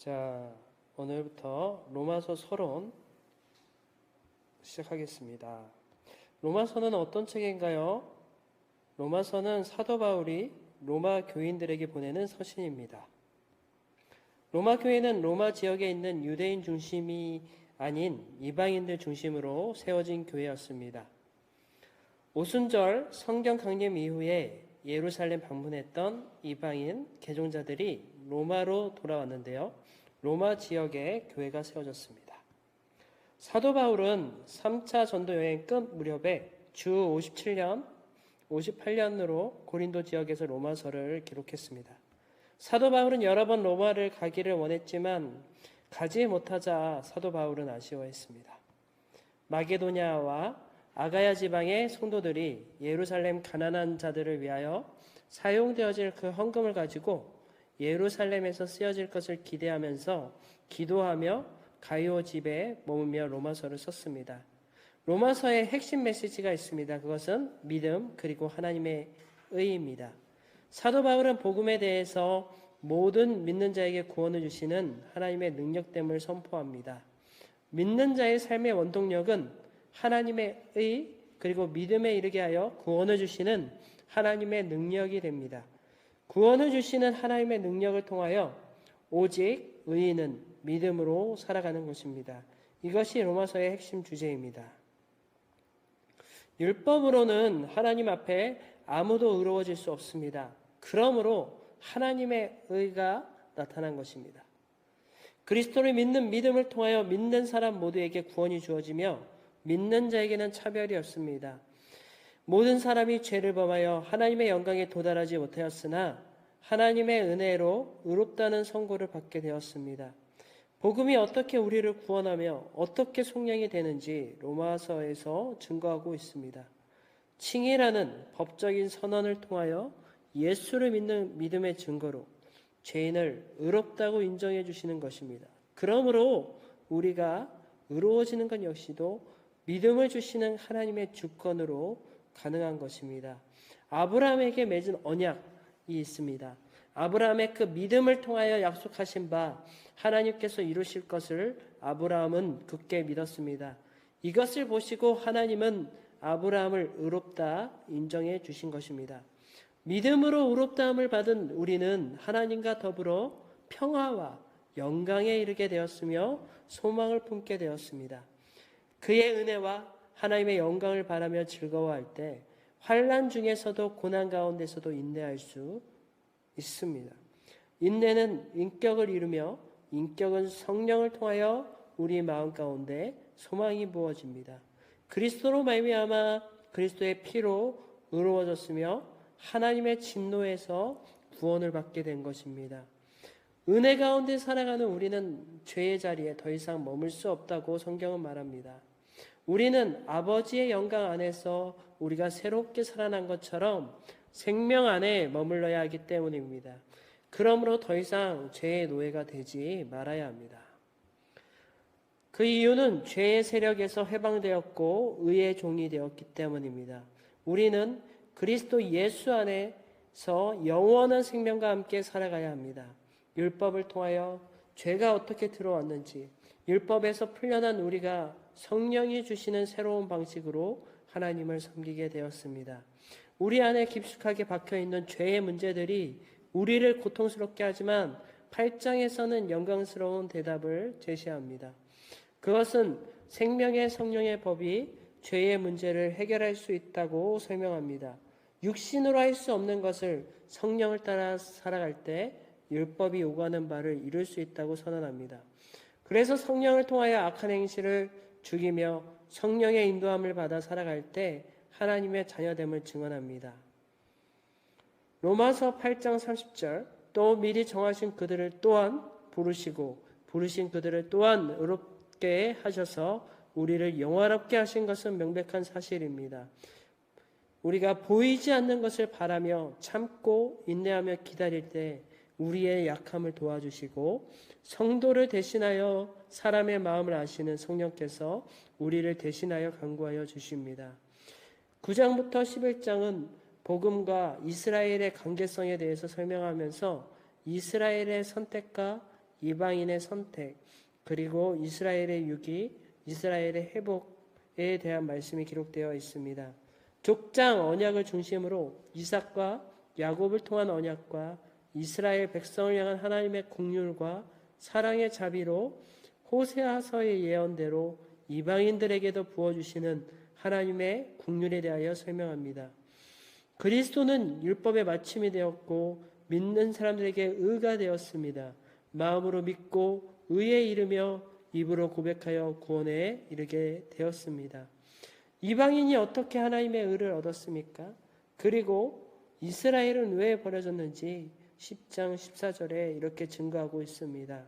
자, 오늘부터 로마서 서론 시작하겠습니다. 로마서는 어떤 책인가요? 로마서는 사도 바울이 로마 교인들에게 보내는 서신입니다. 로마 교회는 로마 지역에 있는 유대인 중심이 아닌 이방인들 중심으로 세워진 교회였습니다. 오순절 성경 강림 이후에 예루살렘 방문했던 이방인 개종자들이 로마로 돌아왔는데요. 로마 지역에 교회가 세워졌습니다. 사도 바울은 3차 전도 여행 끝 무렵에 주 57년, 58년으로 고린도 지역에서 로마서를 기록했습니다. 사도 바울은 여러 번 로마를 가기를 원했지만 가지 못하자 사도 바울은 아쉬워했습니다. 마게도냐와 아가야 지방의 성도들이 예루살렘 가난한 자들을 위하여 사용되어질 그 헌금을 가지고 예루살렘에서 쓰여질 것을 기대하면서 기도하며 가이오 집에 머무며 로마서를 썼습니다. 로마서의 핵심 메시지가 있습니다. 그것은 믿음 그리고 하나님의 의입니다. 사도 바울은 복음에 대해서 모든 믿는 자에게 구원을 주시는 하나님의 능력됨을 선포합니다. 믿는 자의 삶의 원동력은 하나님의 의 그리고 믿음에 이르게 하여 구원을 주시는 하나님의 능력이 됩니다. 구원을 주시는 하나님의 능력을 통하여 오직 의인은 믿음으로 살아가는 것입니다. 이것이 로마서의 핵심 주제입니다. 율법으로는 하나님 앞에 아무도 의로워질 수 없습니다. 그러므로 하나님의 의가 나타난 것입니다. 그리스도를 믿는 믿음을 통하여 믿는 사람 모두에게 구원이 주어지며 믿는 자에게는 차별이 없습니다. 모든 사람이 죄를 범하여 하나님의 영광에 도달하지 못하였으나 하나님의 은혜로 의롭다는 선고를 받게 되었습니다. 복음이 어떻게 우리를 구원하며 어떻게 속량이 되는지 로마서에서 증거하고 있습니다. 칭의라는 법적인 선언을 통하여 예수를 믿는 믿음의 증거로 죄인을 의롭다고 인정해 주시는 것입니다. 그러므로 우리가 의로워지는 것 역시도 믿음을 주시는 하나님의 주권으로 가능한 것입니다. 아브라함에게 맺은 언약이 있습니다. 아브라함의 그 믿음을 통하여 약속하신 바 하나님께서 이루실 것을 아브라함은 굳게 믿었습니다. 이것을 보시고 하나님은 아브라함을 의롭다 인정해 주신 것입니다. 믿음으로 의롭다함을 받은 우리는 하나님과 더불어 평화와 영광에 이르게 되었으며 소망을 품게 되었습니다. 그의 은혜와 하나님의 영광을 바라며 즐거워할 때 환난 중에서도 고난 가운데서도 인내할 수 있습니다. 인내는 인격을 이루며 인격은 성령을 통하여 우리 마음 가운데 소망이 부어집니다. 그리스도로 말미암아 그리스도의 피로 의로워졌으며 하나님의 진노에서 구원을 받게 된 것입니다. 은혜 가운데 살아가는 우리는 죄의 자리에 더 이상 머물 수 없다고 성경은 말합니다. 우리는 아버지의 영광 안에서 우리가 새롭게 살아난 것처럼 생명 안에 머물러야 하기 때문입니다. 그러므로 더 이상 죄의 노예가 되지 말아야 합니다. 그 이유는 죄의 세력에서 해방되었고 의의 종이 되었기 때문입니다. 우리는 그리스도 예수 안에서 영원한 생명과 함께 살아가야 합니다. 율법을 통하여 죄가 어떻게 들어왔는지, 율법에서 풀려난 우리가 성령이 주시는 새로운 방식으로 하나님을 섬기게 되었습니다. 우리 안에 깊숙하게 박혀있는 죄의 문제들이 우리를 고통스럽게 하지만 8장에서는 영광스러운 대답을 제시합니다. 그것은 생명의 성령의 법이 죄의 문제를 해결할 수 있다고 설명합니다. 육신으로 할 수 없는 것을 성령을 따라 살아갈 때 율법이 요구하는 바를 이룰 수 있다고 선언합니다. 그래서 성령을 통하여 악한 행실을 죽이며 성령의 인도함을 받아 살아갈 때 하나님의 자녀됨을 증언합니다. 로마서 8장 30절 또 미리 정하신 그들을 또한 부르시고 부르신 그들을 또한 의롭게 하셔서 우리를 영화롭게 하신 것은 명백한 사실입니다. 우리가 보이지 않는 것을 바라며 참고 인내하며 기다릴 때 우리의 약함을 도와주시고 성도를 대신하여 사람의 마음을 아시는 성령께서 우리를 대신하여 간구하여 주십니다. 9장부터 11장은 복음과 이스라엘의 관계성에 대해서 설명하면서 이스라엘의 선택과 이방인의 선택, 그리고 이스라엘의 유기, 이스라엘의 회복에 대한 말씀이 기록되어 있습니다. 족장 언약을 중심으로 이삭과 야곱을 통한 언약과 이스라엘 백성을 향한 하나님의 긍휼과 사랑의 자비로 호세아서의 예언대로 이방인들에게도 부어주시는 하나님의 긍휼에 대하여 설명합니다. 그리스도는 율법의 마침이 되었고 믿는 사람들에게 의가 되었습니다. 마음으로 믿고 의에 이르며 입으로 고백하여 구원에 이르게 되었습니다. 이방인이 어떻게 하나님의 의를 얻었습니까? 그리고 이스라엘은 왜 버려졌는지 10장 14절에 이렇게 증거하고 있습니다.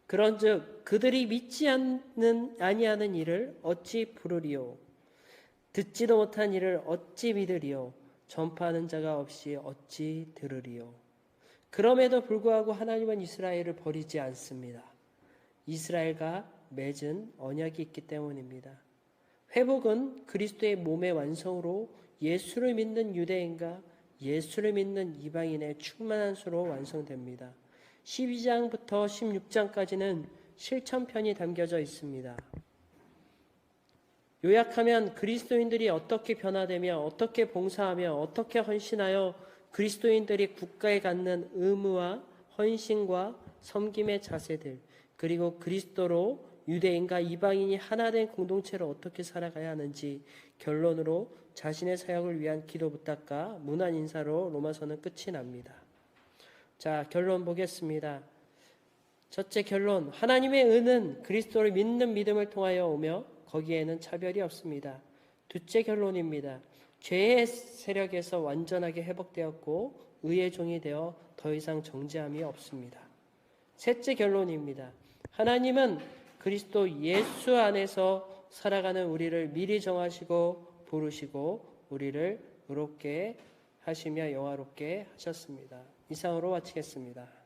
그런즉 그들이 믿지 아니하는 일을 어찌 부르리요? 듣지도 못한 일을 어찌 믿으리요? 전파하는 자가 없이 어찌 들으리요? 그럼에도 불구하고 하나님은 이스라엘을 버리지 않습니다. 이스라엘과 맺은 언약이 있기 때문입니다. 회복은 그리스도의 몸의 완성으로 예수를 믿는 유대인과 예수를 믿는 이방인의 충만한 수로 완성됩니다. 12장부터 16장까지는 실천편이 담겨져 있습니다. 요약하면 그리스도인들이 어떻게 변화되며 어떻게 봉사하며 어떻게 헌신하여 그리스도인들이 국가에 갖는 의무와 헌신과 섬김의 자세들, 그리고 그리스도로 유대인과 이방인이 하나 된 공동체로 어떻게 살아가야 하는지 결론으로 자신의 사역을 위한 기도 부탁과 문안 인사로 로마서는 끝이 납니다. 자, 결론 보겠습니다. 첫째 결론, 하나님의 은은 그리스도를 믿는 믿음을 통하여 오며 거기에는 차별이 없습니다. 둘째 결론입니다. 죄의 세력에서 완전하게 회복되었고 의의 종이 되어 더 이상 정죄함이 없습니다. 셋째 결론입니다. 하나님은 그리스도 예수 안에서 살아가는 우리를 미리 정하시고 부르시고 우리를 의롭게 하시며 영화롭게 하셨습니다. 이상으로 마치겠습니다.